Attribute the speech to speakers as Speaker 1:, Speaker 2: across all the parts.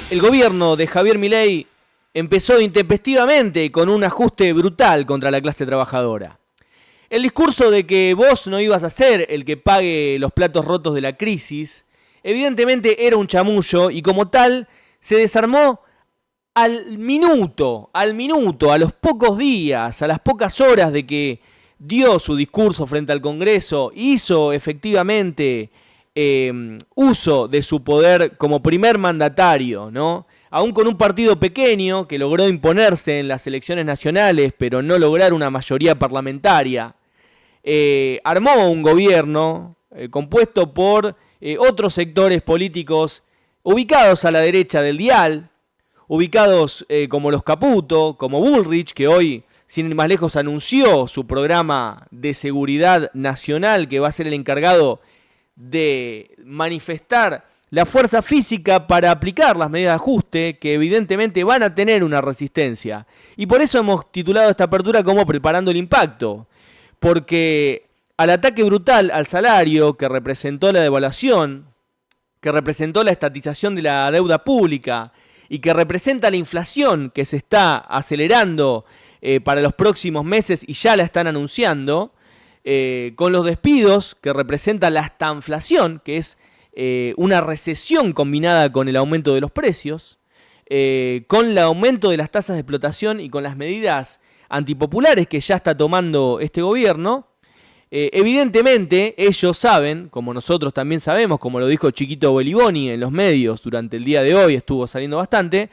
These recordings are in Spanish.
Speaker 1: El gobierno de Javier Milei empezó intempestivamente con un ajuste brutal contra la clase trabajadora. El discurso de que vos no ibas a ser el que pague los platos rotos de la crisis, evidentemente era un chamullo y como tal se desarmó al minuto, a los pocos días, a las pocas horas de que dio su discurso frente al Congreso, hizo efectivamente uso de su poder como primer mandatario, ¿no? Aún con un partido pequeño que logró imponerse en las elecciones nacionales, pero no lograr una mayoría parlamentaria, armó un gobierno compuesto por otros sectores políticos ubicados a la derecha del dial, ubicados como los Caputo, como Bullrich, que hoy, sin ir más lejos, anunció su programa de seguridad nacional, que va a ser el encargado de manifestar la fuerza física para aplicar las medidas de ajuste, que evidentemente van a tener una resistencia. Y por eso hemos titulado esta apertura como Preparando el Impacto, porque al ataque brutal al salario que representó la devaluación, que representó la estatización de la deuda pública y que representa la inflación que se está acelerando para los próximos meses y ya la están anunciando, con los despidos que representa la estanflación, que es una recesión combinada con el aumento de los precios, con el aumento de las tasas de explotación y con las medidas antipopulares que ya está tomando este gobierno. Evidentemente ellos saben, como nosotros también sabemos, como lo dijo Chiquito Beliboni en los medios durante el día de hoy, estuvo saliendo bastante,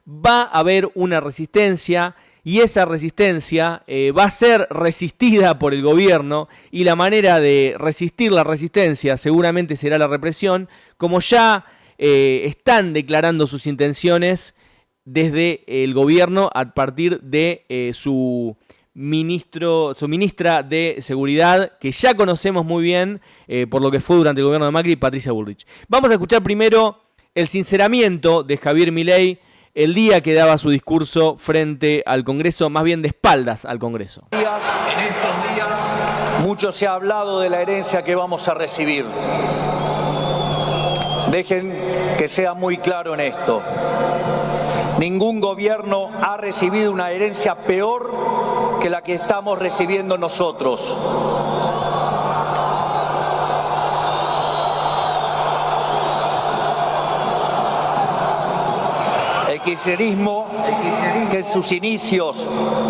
Speaker 1: va a haber una resistencia y esa resistencia va a ser resistida por el gobierno y la manera de resistir la resistencia seguramente será la represión, como ya están declarando sus intenciones desde el gobierno a partir de su ministra de Seguridad, que ya conocemos muy bien por lo que fue durante el gobierno de Macri, Patricia Bullrich. Vamos a escuchar primero el sinceramiento de Javier Milei el día que daba su discurso frente al Congreso, más bien de espaldas al Congreso.
Speaker 2: En estos días, mucho se ha hablado de la herencia que vamos a recibir. Dejen que sea muy claro en esto. Ningún gobierno ha recibido una herencia peor que la que estamos recibiendo nosotros. El kirchnerismo, que en sus inicios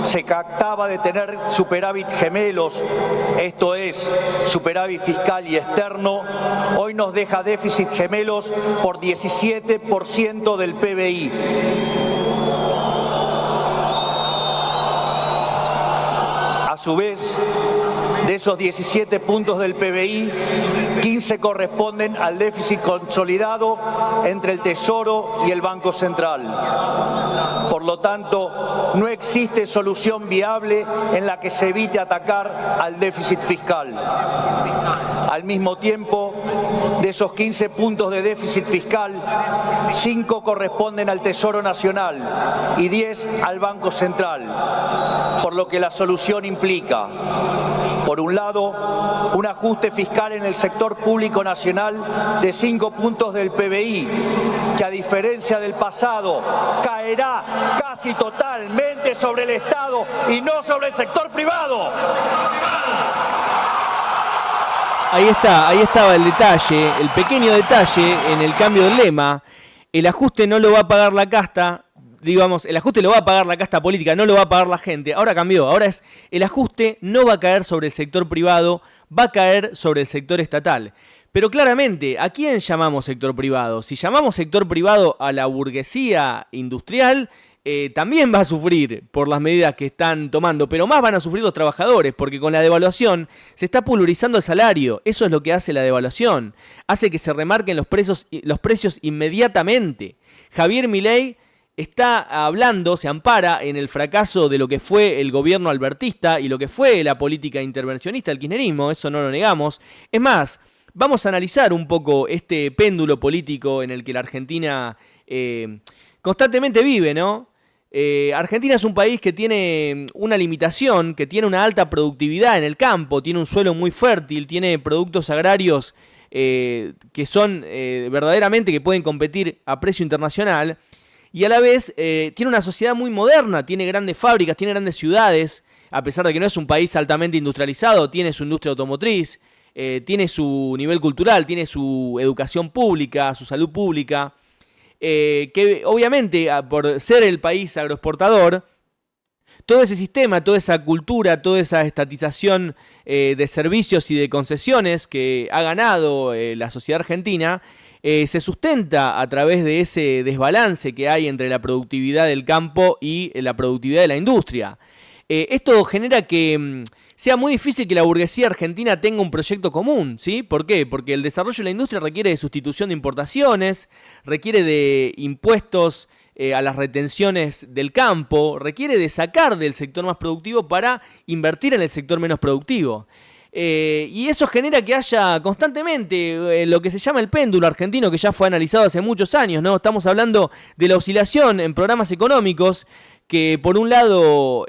Speaker 2: se jactaba de tener superávit gemelos, esto es, superávit fiscal y externo, hoy nos deja déficit gemelos por 17% del PBI. A su vez, de esos 17 puntos del PBI, 15 corresponden al déficit consolidado entre el Tesoro y el Banco Central. Por lo tanto, no existe solución viable en la que se evite atacar al déficit fiscal. Al mismo tiempo, de esos 15 puntos de déficit fiscal, 5 corresponden al Tesoro Nacional y 10 al Banco Central, por lo que la solución implica, por un lado, un ajuste fiscal en el sector público nacional de 5 puntos del PBI, que a diferencia del pasado, caerá casi totalmente sobre el Estado y no sobre el sector privado.
Speaker 1: Ahí estaba el detalle, el pequeño detalle en el cambio del lema. El ajuste no lo va a pagar la casta, digamos, el ajuste lo va a pagar la casta política, no lo va a pagar la gente. Ahora cambió, ahora es el ajuste no va a caer sobre el sector privado, va a caer sobre el sector estatal. Pero claramente, ¿a quién llamamos sector privado? Si llamamos sector privado a la burguesía industrial, también va a sufrir por las medidas que están tomando, pero más van a sufrir los trabajadores, porque con la devaluación se está pulverizando el salario. Eso es lo que hace la devaluación. Hace que se remarquen los precios inmediatamente. Javier Milei está hablando, se ampara en el fracaso de lo que fue el gobierno albertista y lo que fue la política intervencionista del kirchnerismo, eso no lo negamos. Es más, vamos a analizar un poco este péndulo político en el que la Argentina constantemente vive, ¿no? Argentina es un país que tiene una limitación, que tiene una alta productividad en el campo, tiene un suelo muy fértil, tiene productos agrarios que son verdaderamente que pueden competir a precio internacional, y a la vez tiene una sociedad muy moderna, tiene grandes fábricas, tiene grandes ciudades, a pesar de que no es un país altamente industrializado, tiene su industria automotriz, tiene su nivel cultural, tiene su educación pública, su salud pública, que obviamente por ser el país agroexportador, todo ese sistema, toda esa cultura, toda esa estatización de servicios y de concesiones que ha ganado la sociedad argentina, se sustenta a través de ese desbalance que hay entre la productividad del campo y la productividad de la industria. Esto genera que sea muy difícil que la burguesía argentina tenga un proyecto común, ¿sí? ¿Por qué? Porque el desarrollo de la industria requiere de sustitución de importaciones, requiere de impuestos a las retenciones del campo, requiere de sacar del sector más productivo para invertir en el sector menos productivo. Y eso genera que haya constantemente lo que se llama el péndulo argentino, que ya fue analizado hace muchos años, ¿no? Estamos hablando de la oscilación en programas económicos, que por un lado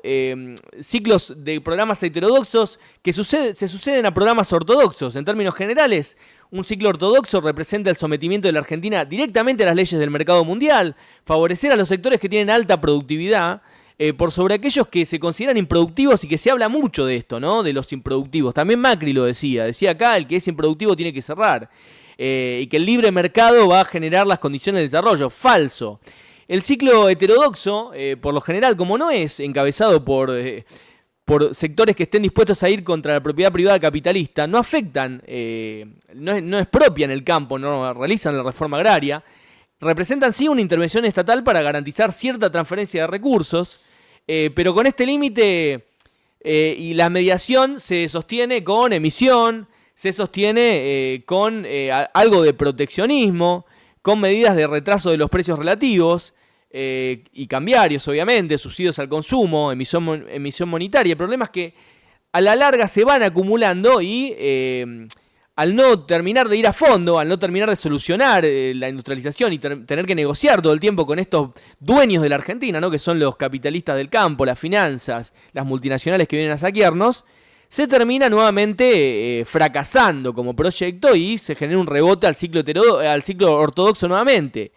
Speaker 1: ciclos de programas heterodoxos que se suceden a programas ortodoxos. En términos generales, un ciclo ortodoxo representa el sometimiento de la Argentina directamente a las leyes del mercado mundial, favorecer a los sectores que tienen alta productividad por sobre aquellos que se consideran improductivos, y que se habla mucho de esto, ¿no? De los improductivos. También Macri lo decía acá, el que es improductivo tiene que cerrar, y que el libre mercado va a generar las condiciones de desarrollo. Falso. El ciclo heterodoxo, por lo general, como no es encabezado por sectores que estén dispuestos a ir contra la propiedad privada capitalista, no afectan, no expropian el campo, no realizan la reforma agraria, representan sí una intervención estatal para garantizar cierta transferencia de recursos, pero con este límite y la mediación se sostiene con emisión, se sostiene con algo de proteccionismo, con medidas de retraso de los precios relativos y cambiarios, obviamente, subsidios al consumo, emisión monetaria. El problema es que a la larga se van acumulando y al no terminar de ir a fondo, al no terminar de solucionar la industrialización y tener que negociar todo el tiempo con estos dueños de la Argentina, ¿no? Que son los capitalistas del campo, las finanzas, las multinacionales que vienen a saquearnos, se termina nuevamente fracasando como proyecto y se genera un rebote al ciclo ortodoxo nuevamente,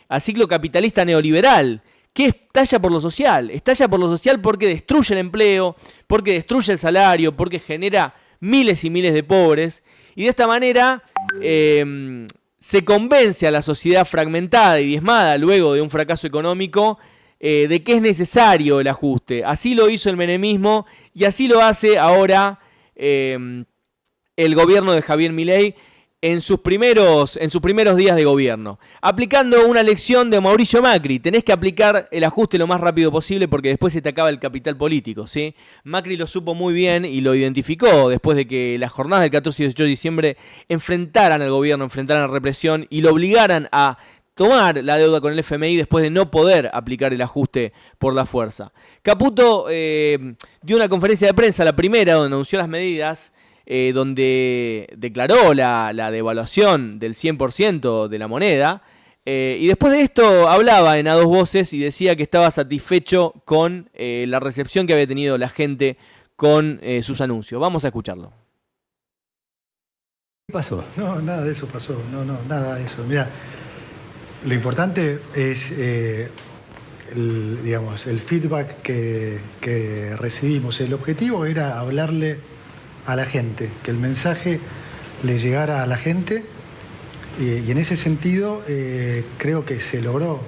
Speaker 1: al ciclo capitalista neoliberal, que estalla por lo social. Estalla por lo social porque destruye el empleo, porque destruye el salario, porque genera miles y miles de pobres. Y de esta manera se convence a la sociedad fragmentada y diezmada luego de un fracaso económico de que es necesario el ajuste. Así lo hizo el menemismo y así lo hace ahora el gobierno de Javier Milei en sus primeros días de gobierno, aplicando una lección de Mauricio Macri. Tenés que aplicar el ajuste lo más rápido posible porque después se te acaba el capital político, ¿sí? Macri lo supo muy bien y lo identificó después de que las jornadas del 14 y 18 de diciembre enfrentaran al gobierno, enfrentaran la represión y lo obligaran a tomar la deuda con el FMI después de no poder aplicar el ajuste por la fuerza. Caputo dio una conferencia de prensa, la primera, donde anunció las medidas, donde declaró la devaluación del 100% de la moneda, y después de esto hablaba en a dos voces y decía que estaba satisfecho con la recepción que había tenido la gente con sus anuncios. Vamos a escucharlo.
Speaker 3: ¿Qué pasó? No, nada de eso pasó, nada de eso. Mirá, lo importante es el feedback que recibimos. El objetivo era hablarle a la gente, que el mensaje le llegara a la gente, y en ese sentido creo que se logró.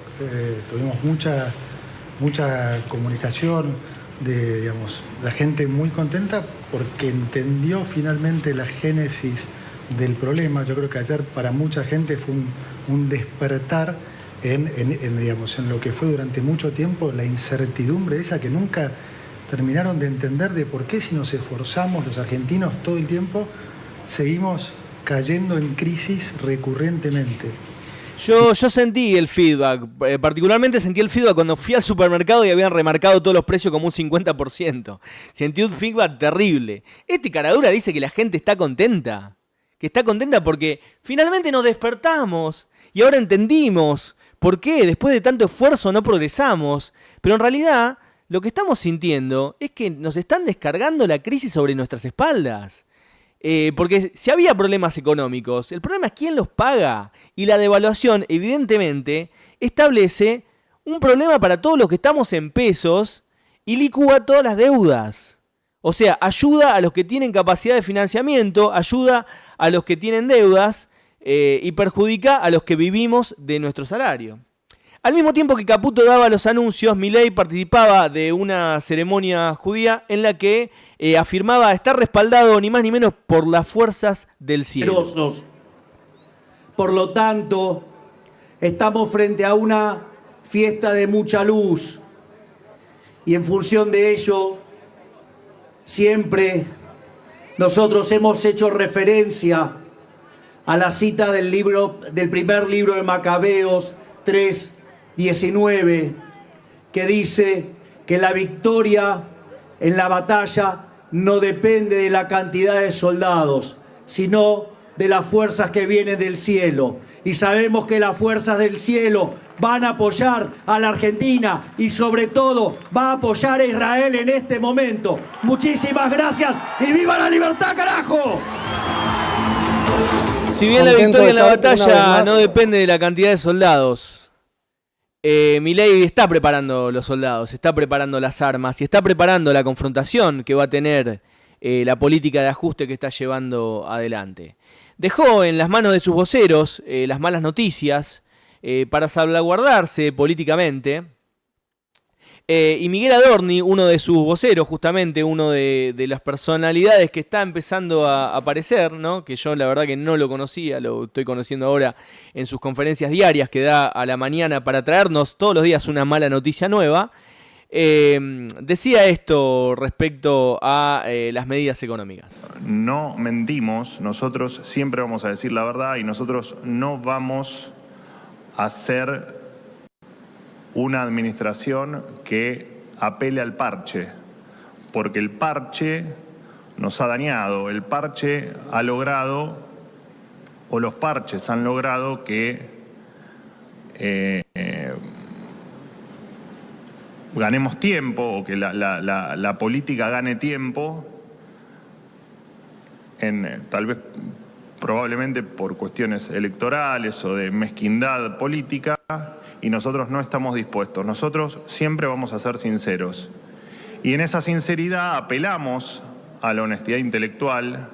Speaker 3: Tuvimos mucha comunicación, la gente muy contenta porque entendió finalmente la génesis del problema. Yo creo que ayer para mucha gente fue un despertar en lo que fue durante mucho tiempo la incertidumbre esa que nunca terminaron de entender, de por qué, si nos esforzamos los argentinos todo el tiempo, seguimos cayendo en crisis recurrentemente.
Speaker 1: Yo sentí el feedback, particularmente sentí el feedback cuando fui al supermercado y habían remarcado todos los precios como un 50%. Sentí un feedback terrible. Caradura dice que la gente está contenta, que está contenta porque finalmente nos despertamos y ahora entendimos por qué después de tanto esfuerzo no progresamos, pero en realidad lo que estamos sintiendo es que nos están descargando la crisis sobre nuestras espaldas. Porque si había problemas económicos, el problema es quién los paga. Y la devaluación, evidentemente, establece un problema para todos los que estamos en pesos y licúa todas las deudas. O sea, ayuda a los que tienen capacidad de financiamiento, ayuda a los que tienen deudas y perjudica a los que vivimos de nuestro salario. Al mismo tiempo que Caputo daba los anuncios, Milei participaba de una ceremonia judía en la que afirmaba estar respaldado ni más ni menos por las fuerzas del cielo.
Speaker 4: Por lo tanto, estamos frente a una fiesta de mucha luz y en función de ello, siempre nosotros hemos hecho referencia a la cita del primer libro de Macabeos 3:19, que dice que la victoria en la batalla no depende de la cantidad de soldados, sino de las fuerzas que vienen del cielo. Y sabemos que las fuerzas del cielo van a apoyar a la Argentina y sobre todo va a apoyar a Israel en este momento. Muchísimas gracias y ¡viva la libertad, carajo!
Speaker 1: Si bien la victoria en la batalla no depende de la cantidad de soldados, Milei está preparando los soldados, está preparando las armas y está preparando la confrontación que va a tener la política de ajuste que está llevando adelante. Dejó en las manos de sus voceros las malas noticias para salvaguardarse políticamente. Y Miguel Adorni, uno de sus voceros, justamente uno de las personalidades que está empezando a aparecer, ¿no? Que yo la verdad que no lo conocía, lo estoy conociendo ahora en sus conferencias diarias que da a la mañana para traernos todos los días una mala noticia nueva, decía esto respecto a las medidas económicas.
Speaker 5: No mentimos, nosotros siempre vamos a decir la verdad y nosotros no vamos a hacer una administración que apele al parche, porque el parche nos ha dañado, el parche ha logrado, o los parches han logrado que ganemos tiempo, o que la política gane tiempo, tal vez probablemente por cuestiones electorales o de mezquindad política, y nosotros no estamos dispuestos. Nosotros siempre vamos a ser sinceros. Y en esa sinceridad apelamos a la honestidad intelectual,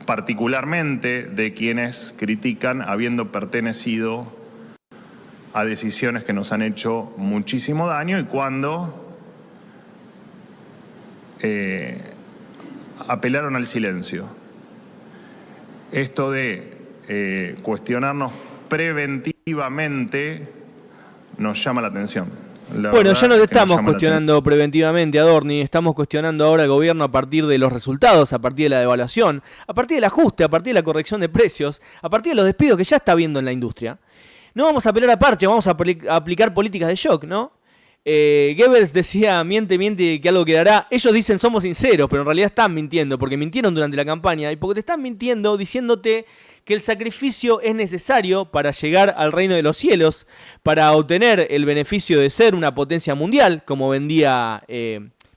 Speaker 5: particularmente de quienes critican habiendo pertenecido a decisiones que nos han hecho muchísimo daño y cuando apelaron al silencio. Esto de cuestionarnos preventivamente nos llama la atención.
Speaker 1: Bueno, ya no te estamos cuestionando preventivamente, Adorni, estamos cuestionando ahora al gobierno a partir de los resultados, a partir de la devaluación, a partir del ajuste, a partir de la corrección de precios, a partir de los despidos que ya está habiendo en la industria. No vamos a apelar a parche, vamos a aplicar políticas de shock, ¿no? Goebbels decía, miente que algo quedará. Ellos dicen somos sinceros, pero en realidad están mintiendo, porque mintieron durante la campaña y porque te están mintiendo diciéndote que el sacrificio es necesario para llegar al reino de los cielos, para obtener el beneficio de ser una potencia mundial, como vendía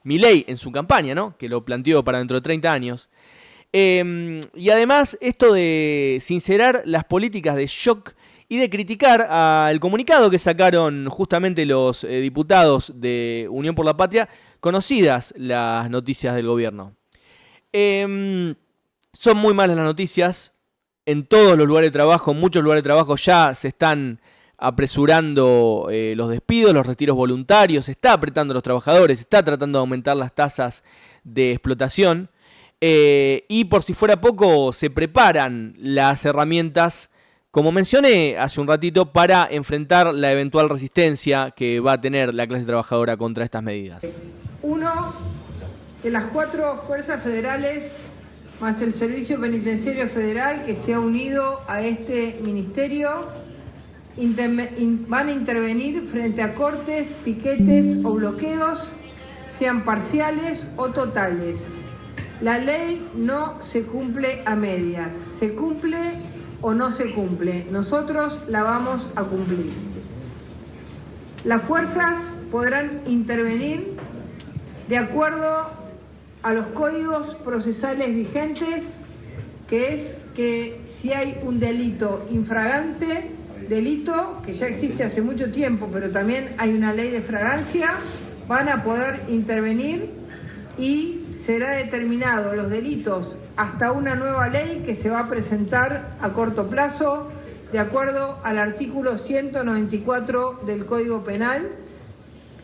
Speaker 1: Milei en su campaña, ¿no? Que lo planteó para dentro de 30 años. Y además esto de sincerar las políticas de shock y de criticar al comunicado que sacaron justamente los diputados de Unión por la Patria, conocidas las noticias del gobierno. Son muy malas las noticias. En todos los lugares de trabajo, en muchos lugares de trabajo ya se están apresurando los despidos, los retiros voluntarios, se está apretando a los trabajadores, se está tratando de aumentar las tasas de explotación y por si fuera poco se preparan las herramientas, como mencioné hace un ratito, para enfrentar la eventual resistencia que va a tener la clase trabajadora contra estas medidas.
Speaker 6: Uno, de las 4 fuerzas federales más el Servicio Penitenciario Federal que se ha unido a este ministerio, van a intervenir frente a cortes, piquetes o bloqueos, sean parciales o totales. La ley no se cumple a medias, se cumple o no se cumple. Nosotros la vamos a cumplir. Las fuerzas podrán intervenir de acuerdo a los códigos procesales vigentes que es que si hay un delito infragante, delito que ya existe hace mucho tiempo, pero también hay una ley de fragancia, van a poder intervenir y será determinado los delitos hasta una nueva ley que se va a presentar a corto plazo, de acuerdo al artículo 194 del Código Penal,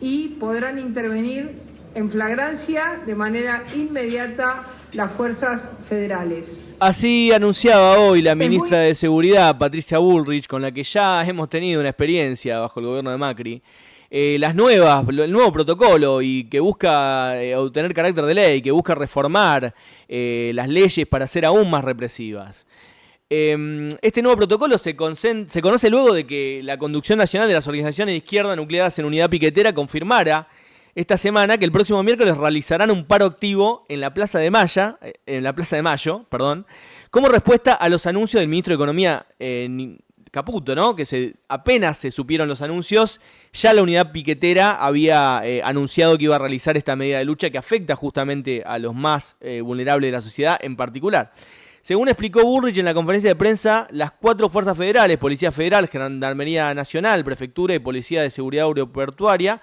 Speaker 6: y podrán intervenir en flagrancia de manera inmediata las fuerzas federales.
Speaker 1: Así anunciaba hoy la ministra de Seguridad, Patricia Bullrich, con la que ya hemos tenido una experiencia bajo el gobierno de Macri, el nuevo protocolo, y que busca obtener carácter de ley, que busca reformar las leyes para ser aún más represivas. Este nuevo protocolo se conoce luego de que la Conducción Nacional de las Organizaciones de Izquierda Nucleadas en Unidad Piquetera confirmara esta semana que el próximo miércoles realizarán un paro activo en la Plaza de Mayo, como respuesta a los anuncios del ministro de Economía Caputo, ¿no? Que apenas se supieron los anuncios, ya la unidad piquetera había anunciado que iba a realizar esta medida de lucha que afecta justamente a los más vulnerables de la sociedad en particular. Según explicó Bullrich en la conferencia de prensa, las 4 fuerzas federales, Policía Federal, Gendarmería Nacional, Prefectura y Policía de Seguridad Aeroportuaria,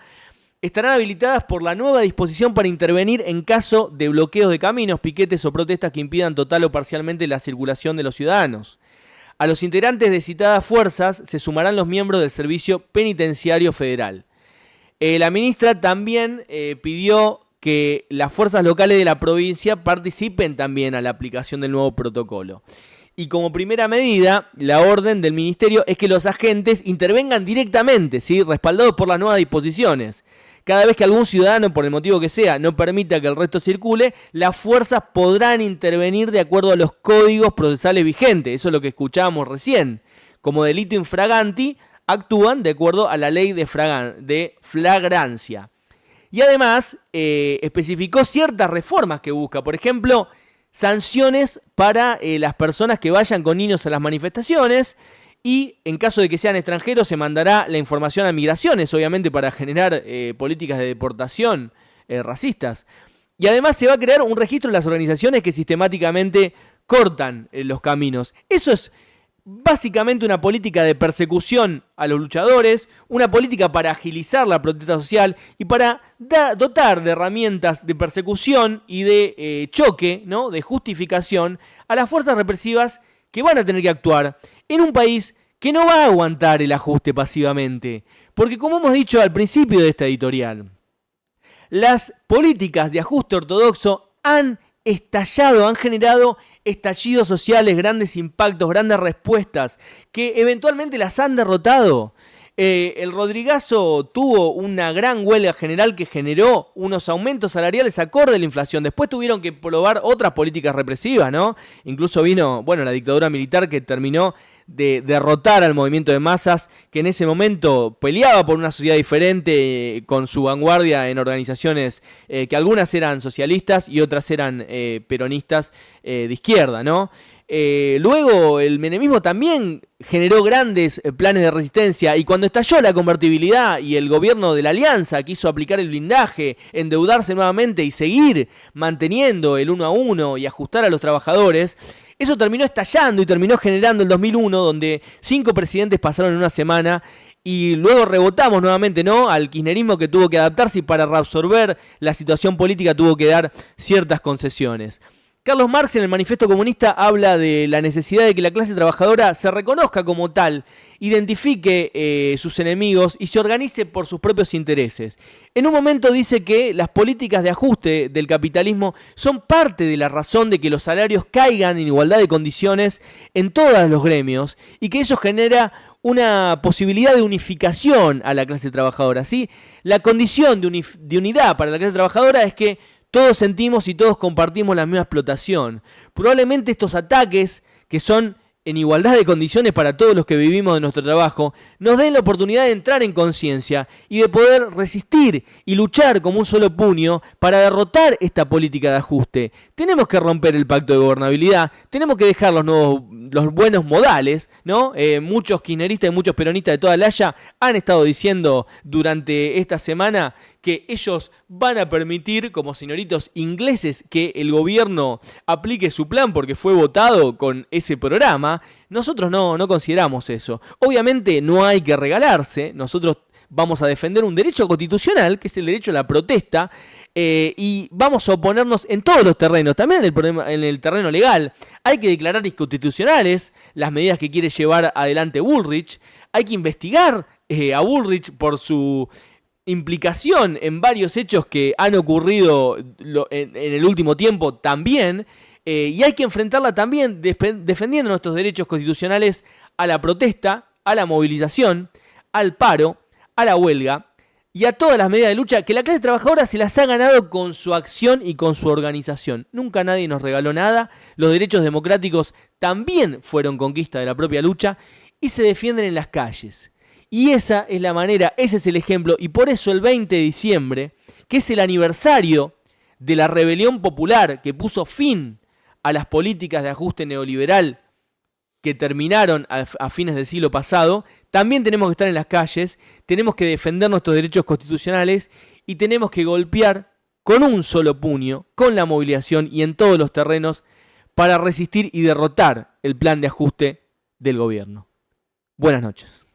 Speaker 1: estarán habilitadas por la nueva disposición para intervenir en caso de bloqueos de caminos, piquetes o protestas que impidan total o parcialmente la circulación de los ciudadanos. A los integrantes de citadas fuerzas se sumarán los miembros del Servicio Penitenciario Federal. La ministra también pidió que las fuerzas locales de la provincia participen también a la aplicación del nuevo protocolo. Y como primera medida, la orden del ministerio es que los agentes intervengan directamente, ¿sí?, respaldados por las nuevas disposiciones. Cada vez que algún ciudadano, por el motivo que sea, no permita que el resto circule, las fuerzas podrán intervenir de acuerdo a los códigos procesales vigentes. Eso es lo que escuchábamos recién. Como delito infraganti, actúan de acuerdo a la ley de flagrancia. Y además, especificó ciertas reformas que busca. Por ejemplo, sanciones para las personas que vayan con niños a las manifestaciones. Y en caso de que sean extranjeros se mandará la información a migraciones, obviamente para generar políticas de deportación racistas. Y además se va a crear un registro de las organizaciones que sistemáticamente cortan los caminos. Eso es básicamente una política de persecución a los luchadores, una política para agilizar la protesta social y para dotar de herramientas de persecución y de choque, ¿no?, de justificación a las fuerzas represivas que van a tener que actuar en un país que no va a aguantar el ajuste pasivamente. Porque como hemos dicho al principio de esta editorial, las políticas de ajuste ortodoxo han generado estallidos sociales, grandes impactos, grandes respuestas, que eventualmente las han derrotado. El Rodrigazo tuvo una gran huelga general que generó unos aumentos salariales acorde a la inflación. Después tuvieron que probar otras políticas represivas, ¿no? Incluso vino, la dictadura militar que terminó de derrotar al movimiento de masas, que en ese momento peleaba por una sociedad diferente, con su vanguardia en organizaciones que algunas eran socialistas y otras eran peronistas de izquierda, ¿no? Luego el menemismo también generó grandes planes de resistencia, y cuando estalló la convertibilidad y el gobierno de la Alianza quiso aplicar el blindaje, endeudarse nuevamente y seguir manteniendo el 1 a 1 y ajustar a los trabajadores, eso terminó estallando y terminó generando el 2001, donde 5 presidentes pasaron en una semana. Y luego rebotamos nuevamente, ¿no?, al kirchnerismo, que tuvo que adaptarse y para reabsorber la situación política tuvo que dar ciertas concesiones. Carlos Marx en el Manifiesto Comunista habla de la necesidad de que la clase trabajadora se reconozca como tal, identifique sus enemigos y se organice por sus propios intereses. En un momento dice que las políticas de ajuste del capitalismo son parte de la razón de que los salarios caigan en igualdad de condiciones en todos los gremios, y que eso genera una posibilidad de unificación a la clase trabajadora, ¿sí? La condición de unidad para la clase trabajadora es que todos sentimos y todos compartimos la misma explotación. Probablemente estos ataques, que son en igualdad de condiciones para todos los que vivimos de nuestro trabajo, nos den la oportunidad de entrar en conciencia y de poder resistir y luchar como un solo puño para derrotar esta política de ajuste. Tenemos que romper el pacto de gobernabilidad, tenemos que dejar los buenos modales, ¿no? Muchos kirchneristas y muchos peronistas de toda la Haya han estado diciendo durante esta semana que ellos van a permitir, como señoritos ingleses, que el gobierno aplique su plan porque fue votado con ese programa. Nosotros no consideramos eso. Obviamente no hay que regalarse. Nosotros vamos a defender un derecho constitucional, que es el derecho a la protesta, y vamos a oponernos en todos los terrenos, también en el terreno legal. Hay que declarar inconstitucionales las medidas que quiere llevar adelante Bullrich. Hay que investigar a Bullrich por su implicación en varios hechos que han ocurrido en el último tiempo también. Y hay que enfrentarla también defendiendo nuestros derechos constitucionales a la protesta, a la movilización, al paro, a la huelga y a todas las medidas de lucha que la clase trabajadora se las ha ganado con su acción y con su organización. Nunca nadie nos regaló nada. Los derechos democráticos también fueron conquista de la propia lucha y se defienden en las calles. Y esa es la manera, ese es el ejemplo, y por eso el 20 de diciembre, que es el aniversario de la rebelión popular que puso fin a las políticas de ajuste neoliberal que terminaron a fines del siglo pasado, también tenemos que estar en las calles, tenemos que defender nuestros derechos constitucionales y tenemos que golpear con un solo puño, con la movilización y en todos los terrenos para resistir y derrotar el plan de ajuste del gobierno. Buenas noches.